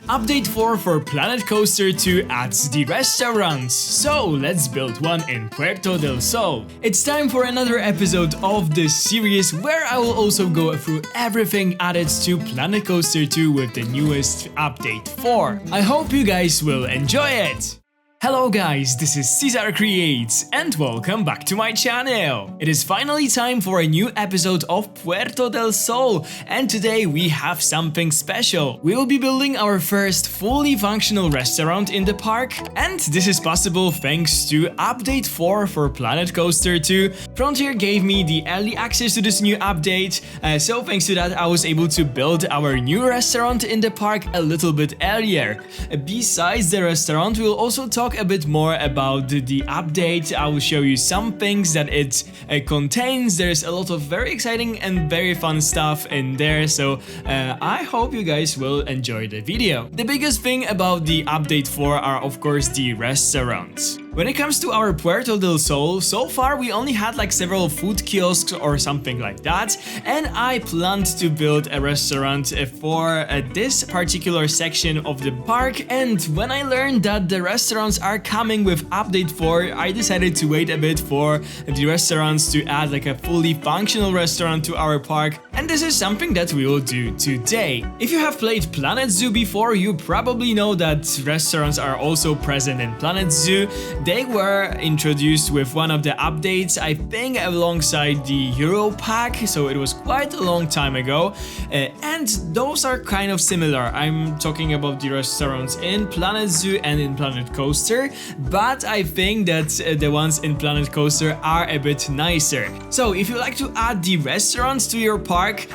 Update 4 for Planet Coaster 2 adds the restaurants, so let's build one in Puerto del Sol. It's time for another episode of this series where I will also go through everything added to Planet Coaster 2 with the newest update 4. I hope you guys will enjoy it! Hello guys, this is Cesar Creates and welcome back to my channel! It is finally time for a new episode of Puerto del Sol, and today we have something special. We will be building our first fully functional restaurant in the park, and this is possible thanks to Update 4 for Planet Coaster 2. Frontier gave me the early access to this new update, so thanks to that I was able to build our new restaurant in the park a little bit earlier. Besides the restaurant, we'll also talk a bit more about the update. I will show you some things that it contains. There's a lot of very exciting and very fun stuff in there, so I hope you guys will enjoy the video. The biggest thing about the update 4 are of course the restaurants. When it comes to our Puerto del Sol, so far we only had like several food kiosks or something like that, and I planned to build a restaurant for this particular section of the park, and when I learned that the restaurants are coming with update 4, I decided to wait a bit for the restaurants to add like a fully functional restaurant to our park, and this is something that we will do today. If you have played Planet Zoo before, you probably know that restaurants are also present in Planet Zoo. They were introduced with one of the updates, I think alongside the Euro pack, so it was quite a long time ago, and those are kind of similar. I'm talking about the restaurants in Planet Zoo and in Planet Coaster, but I think that the ones in Planet Coaster are a bit nicer. So if you like to add the restaurants to your park,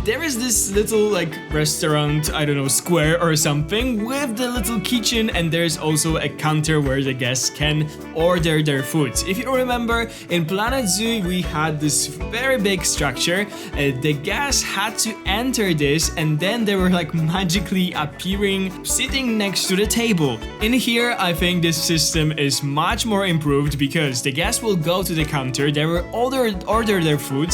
there is this little like restaurant, I don't know, square or something with the little kitchen, and there's also a counter where the guests can order their food. If you remember, in Planet Zoo we had this very big structure. The guests had to enter this and then they were like magically appearing sitting next to the table. In here I think this system is much more improved because the guests will go to the counter, they will order their food,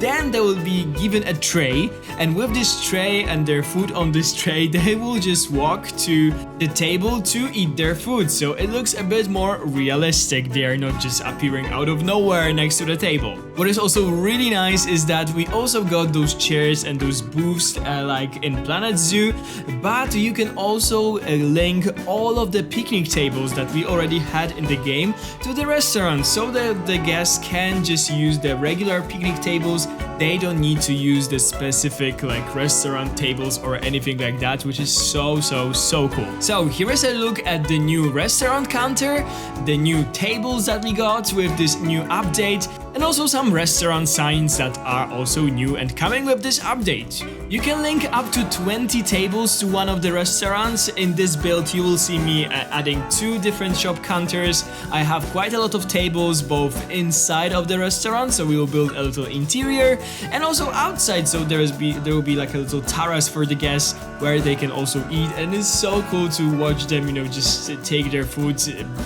then they will be given a tray, and with this tray and their food on this tray they will just walk to the table to eat their food. So it looks a bit more realistic. They are not just appearing out of nowhere next to the table. What is also really nice is that we also got those chairs and those booths like in Planet Zoo, but you can also link all of the picnic tables that we already had in the game to the restaurant, so that the guests can just use the regular picnic tables. They don't need to use the specific like restaurant tables or anything like that, which is so cool. So here is a look at the new restaurant counter, the new tables that we got with this new update, and also some restaurant signs that are also new and coming with this update. You can link up to 20 tables to one of the restaurants. In this build you will see me adding 2 different shop counters. I have quite a lot of tables both inside of the restaurant, so we will build a little interior, and also outside, so there will be like a little terrace for the guests where they can also eat, and it's so cool to watch them, you know, just take their food,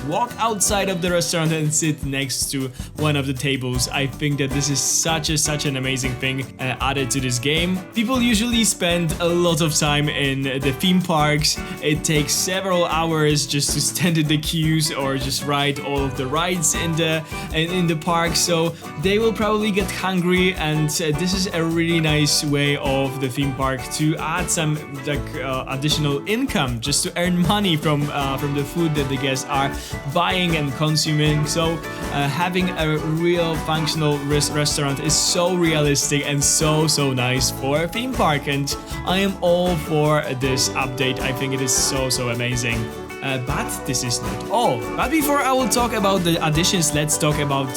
walk outside of the restaurant and sit next to one of the tables. I think that this is such an amazing thing added to this game. People usually spend a lot of time in the theme parks. It takes several hours just to stand in the queues or just ride all of the rides in the park, so they will probably get hungry, and this is a really nice way of the theme park to add some like additional income, just to earn money from the food that the guests are buying and consuming. So having a real functional restaurant is so realistic and so nice for a theme park, and I am all for this update. I think it is so amazing. But this is not all. But before I will talk about the additions, let's talk about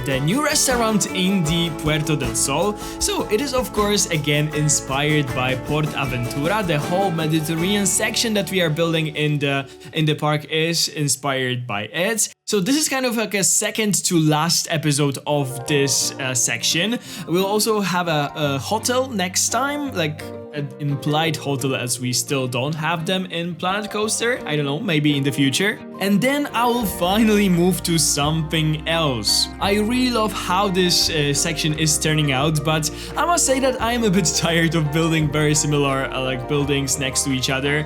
the new restaurant in the Puerto del Sol. So it is of course again inspired by Port Aventura. The whole Mediterranean section that we are building in the park is inspired by it. So this is kind of like a second to last episode of this section. We'll also have a hotel next time, like an implied hotel as we still don't have them in Planet Coaster. I don't know, maybe in the future. And then I will finally move to something else. I really love how this section is turning out, but I must say that I am a bit tired of building very similar like buildings next to each other.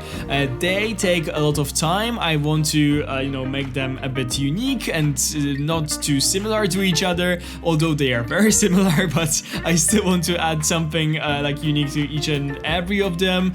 They take a lot of time. I want to make them a bit unique and not too similar to each other, although they are very similar, but I still want to add something like unique to each and every of them.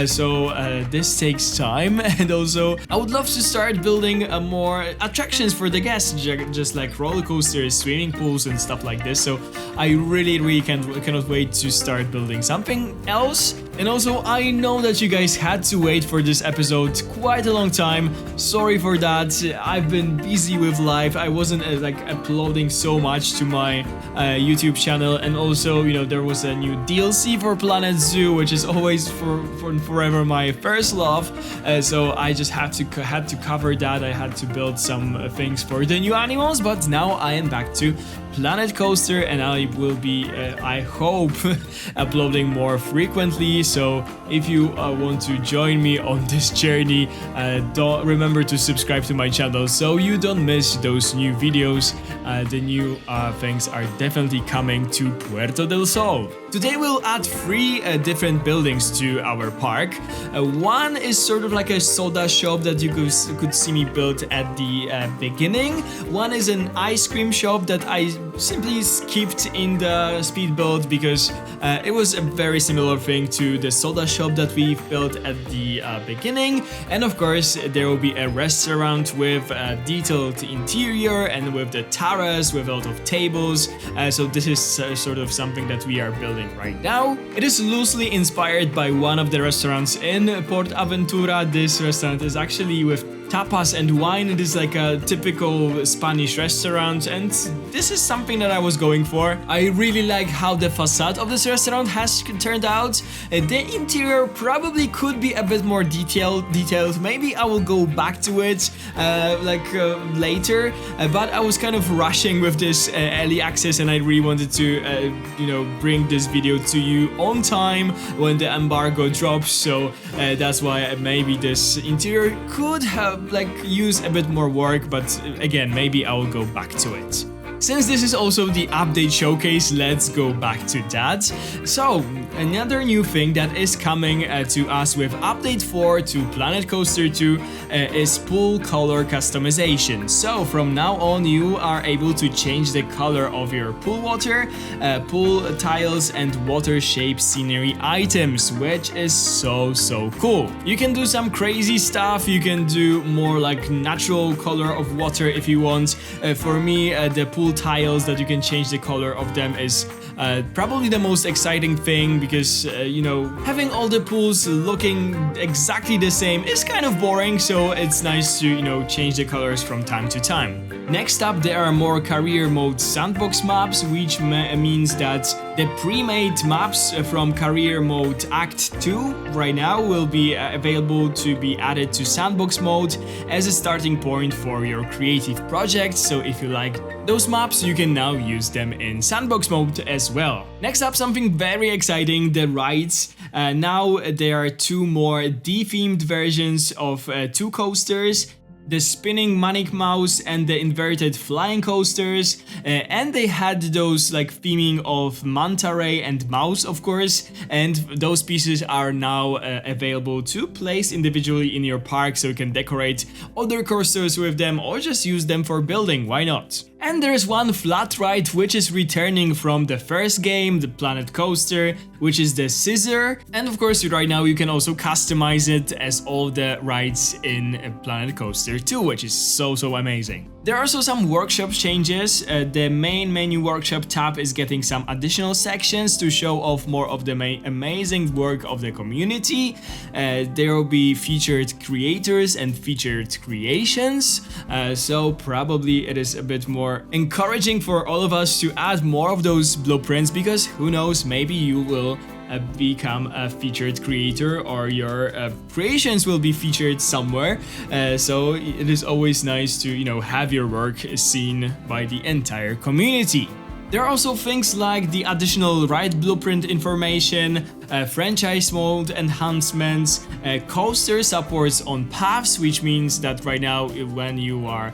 So this takes time, and also I would love to start building more attractions for the guests, just like roller coasters, swimming pools and stuff like this. So I really cannot wait to start building something else. And also, I know that you guys had to wait for this episode quite a long time. Sorry for that. I've been busy with life. I wasn't like uploading so much to my YouTube channel, and also, there was a new DLC for Planet Zoo, which is always forever my first love. So I just had to cover that. I had to build some things for the new animals, but now I am back to Planet Coaster, and I will be, I hope, uploading more frequently. So if you want to join me on this journey, don't remember to subscribe to my channel so you don't miss those new videos. The new things are definitely coming to Puerto del Sol. Today we'll add 3 different buildings to our park. One is sort of like a soda shop that you could see me build at the beginning. One is an ice cream shop that I simply skipped in the speed build because it was a very similar thing to the soda shop that we built at the beginning. And of course there will be a restaurant with a detailed interior and with the terrace with a lot of tables. So this is sort of something that we are building right now. It is loosely inspired by one of the restaurants in Port Aventura. This restaurant is actually with tapas and wine. It is like a typical Spanish restaurant, and this is something that I was going for. I really like how the facade of this restaurant has turned out. The interior probably could be a bit more detailed. Maybe I will go back to it later, but I was kind of rushing with this early access, and I really wanted to bring this video to you on time when the embargo drops. So that's why maybe this interior could have use a bit more work, but again, maybe I will go back to it. Since this is also the update showcase, let's go back to that. So, another new thing that is coming to us with update 4 to Planet Coaster 2 is pool color customization. So, from now on, you are able to change the color of your pool water, pool tiles, and water shape scenery items, which is so cool. You can do some crazy stuff. You can do more like natural color of water if you want. For me, the pool tiles that you can change the color of them is probably the most exciting thing, because having all the pools looking exactly the same is kind of boring, so it's nice to change the colors from time to time. Next up, there are more career mode sandbox maps, which means that the pre-made maps from career mode Act 2 right now will be available to be added to sandbox mode as a starting point for your creative project. So if you like those maps, you can now use them in sandbox mode as well. Next up, something very exciting, the rides. Now there are 2 more D-themed versions of 2 coasters. The spinning Manic Mouse and the inverted flying coasters, and they had those theming of manta ray and mouse, of course, and those pieces are now available to place individually in your park, so you can decorate other coasters with them or just use them for building, why not? And there's one flat ride which is returning from the first game, the Planet Coaster, which is the Cesar. And of course, right now you can also customize it as all the rides in Planet Coaster 2, which is so amazing. There are also some workshop changes. The main menu workshop tab is getting some additional sections to show off more of the amazing work of the community. There will be featured creators and featured creations. So probably it is a bit more encouraging for all of us to add more of those blueprints, because who knows, maybe you will become a featured creator, or your creations will be featured somewhere. So it is always nice to have your work seen by the entire community. There are also things like the additional ride blueprint information, franchise mode enhancements, coaster supports on paths, which means that right now when you are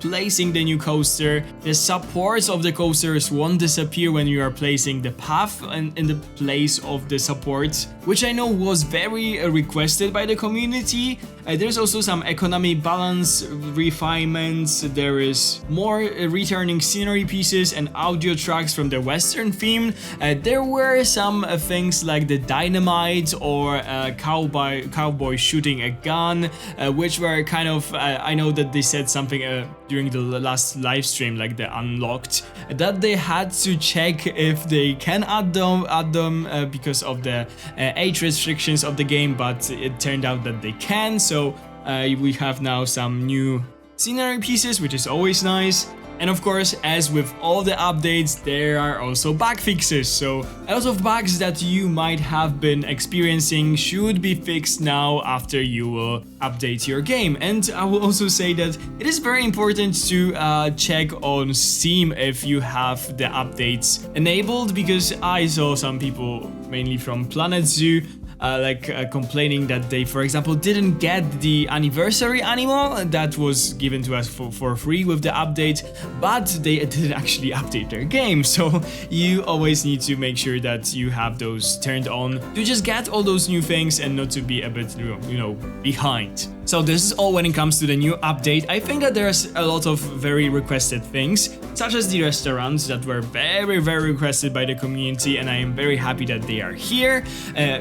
placing the new coaster, the supports of the coasters won't disappear when you are placing the path in the place of the supports, which I know was very requested by the community. There's also some economy balance refinements. There is more returning scenery pieces and audio tracks from the Western theme. There were some things like the dynamite or cowboy shooting a gun, which were kind of I know that they said something during the last live stream, like the unlocked, that they had to check if they can add them because of the age restrictions of the game, but it turned out that they can. So we have now some new scenery pieces, which is always nice. And of course, as with all the updates, there are also bug fixes. So a lot of bugs that you might have been experiencing should be fixed now after you will update your game. And I will also say that it is very important to check on Steam if you have the updates enabled, because I saw some people, mainly from Planet Zoo, complaining that they, for example, didn't get the anniversary animal that was given to us for free with the update, but they didn't actually update their game. So you always need to make sure that you have those turned on to just get all those new things and not to be a bit, behind. So this is all when it comes to the new update. I think that there's a lot of very requested things, such as the restaurants that were very, very requested by the community, and I am very happy that they are here.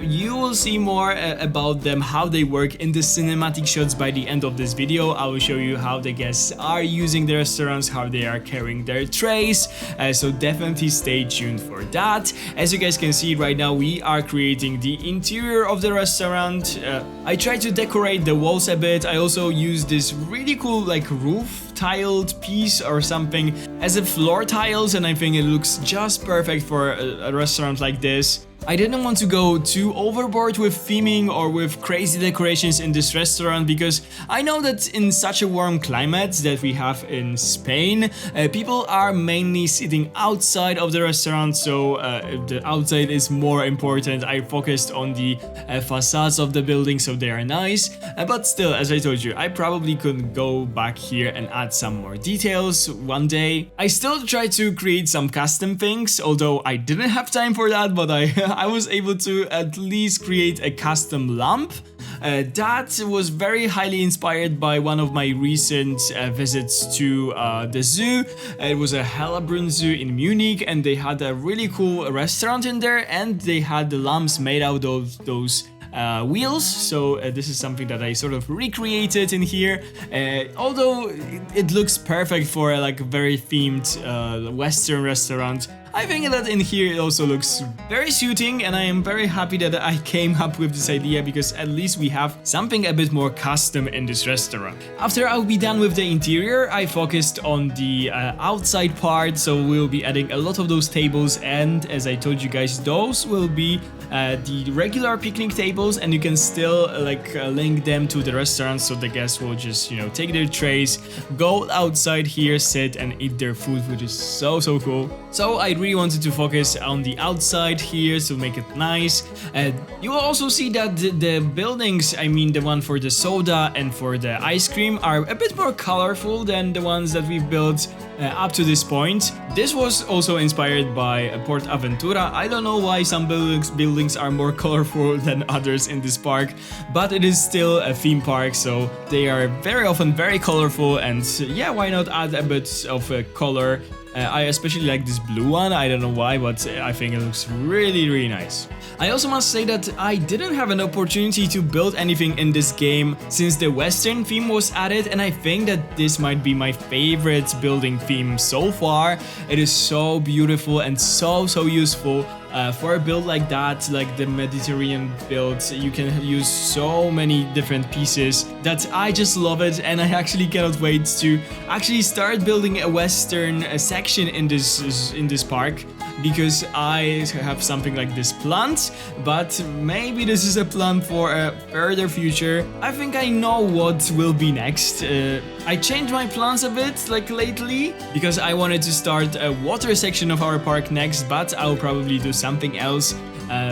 You will see more about them, how they work in the cinematic shots by the end of this video. I will show you how the guests are using the restaurants, how they are carrying their trays, so definitely stay tuned for that. As you guys can see right now, we are creating the interior of the restaurant. I tried to decorate the walls a bit. I also used this really cool roof tiled piece or something as a floor tiles, and I think it looks just perfect for a restaurant like this. I didn't want to go too overboard with theming or with crazy decorations in this restaurant, because I know that in such a warm climate that we have in Spain, people are mainly sitting outside of the restaurant, so the outside is more important. I focused on the facades of the building, so they are nice, but still, as I told you, I probably could go back here and add some more details one day. I still try to create some custom things, although I didn't have time for that, but I was able to at least create a custom lamp. That was very highly inspired by one of my recent visits to the zoo. It was a Hellebrunn Zoo in Munich, and they had a really cool restaurant in there, and they had the lamps made out of those wheels. So this is something that I sort of recreated in here, although it looks perfect for a very themed Western restaurant. I think that in here it also looks very suiting, and I am very happy that I came up with this idea, because at least we have something a bit more custom in this restaurant. After I'll be done with the interior, I focused on the outside part, so we'll be adding a lot of those tables, and as I told you guys, those will be the regular picnic tables, and you can still link them to the restaurant, so the guests will just take their trays, go outside here, sit and eat their food, which is so cool. So I really wanted to focus on the outside here to make it nice. You will also see that the buildings, I mean the one for the soda and for the ice cream, are a bit more colorful than the ones that we've built up to this point. This was also inspired by Port Aventura. I don't know why some buildings are more colorful than others in this park, but it is still a theme park, so they are very often very colorful, and yeah, why not add a bit of a color. I especially like this blue one, I don't know why, but I think it looks really nice. I also must say that I didn't have an opportunity to build anything in this game since the Western theme was added, and I think that this might be my favorite building theme so far. It is so beautiful and so useful. For a build like that, like the Mediterranean build, you can use so many different pieces that I just love it, and I actually cannot wait to actually start building a Western section in this park. because I have something like this planned, but maybe this is a plan for a further future. I think I know what will be next. I changed my plans a bit like lately because I wanted to start a water section of our park next, but I'll probably do something else.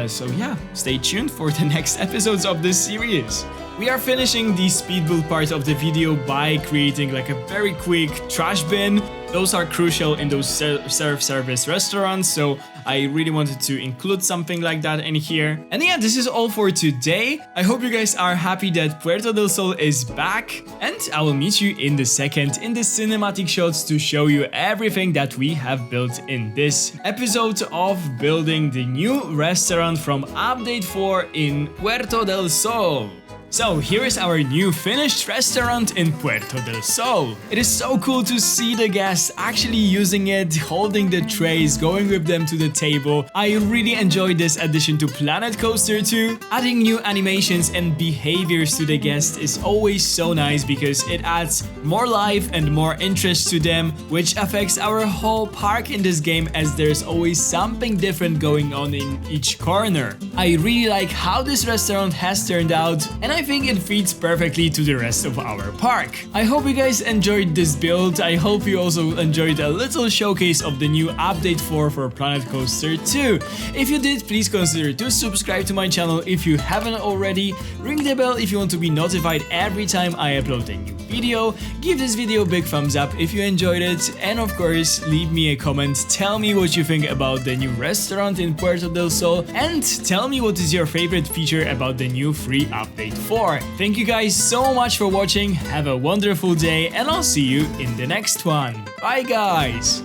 So yeah, stay tuned for the next episodes of this series. We are finishing the speed build part of the video by creating like a very quick trash bin. Those are crucial in those self-service restaurants, so I really wanted to include something like that in here. And yeah, this is all for today. I hope you guys are happy that Puerto del Sol is back, and I will meet you in the second in the cinematic shots to show you everything that we have built in this episode of building the new restaurant from Update 4 in Puerto del Sol. So here is our new finished restaurant in Puerto del Sol. It is so cool to see the guests actually using it, holding the trays, going with them to the table. I really enjoyed this addition to Planet Coaster 2. Adding new animations and behaviors to the guests is always so nice because it adds more life and more interest to them, which affects our whole park in this game as there's always something different going on in each corner. I really like how this restaurant has turned out, and I think it fits perfectly to the rest of our park. I hope you guys enjoyed this build. I hope you also enjoyed a little showcase of the new Update 4 for Planet Coaster 2. If you did, please consider to subscribe to my channel if you haven't already. Ring the bell if you want to be notified every time I upload a new video. Give this video a big thumbs up if you enjoyed it, and of course leave me a comment. Tell me what you think about the new restaurant in Puerto del Sol, and tell me what is your favorite feature about the new free Update 4. Thank you guys so much for watching, have a wonderful day, and I'll see you in the next one. Bye guys!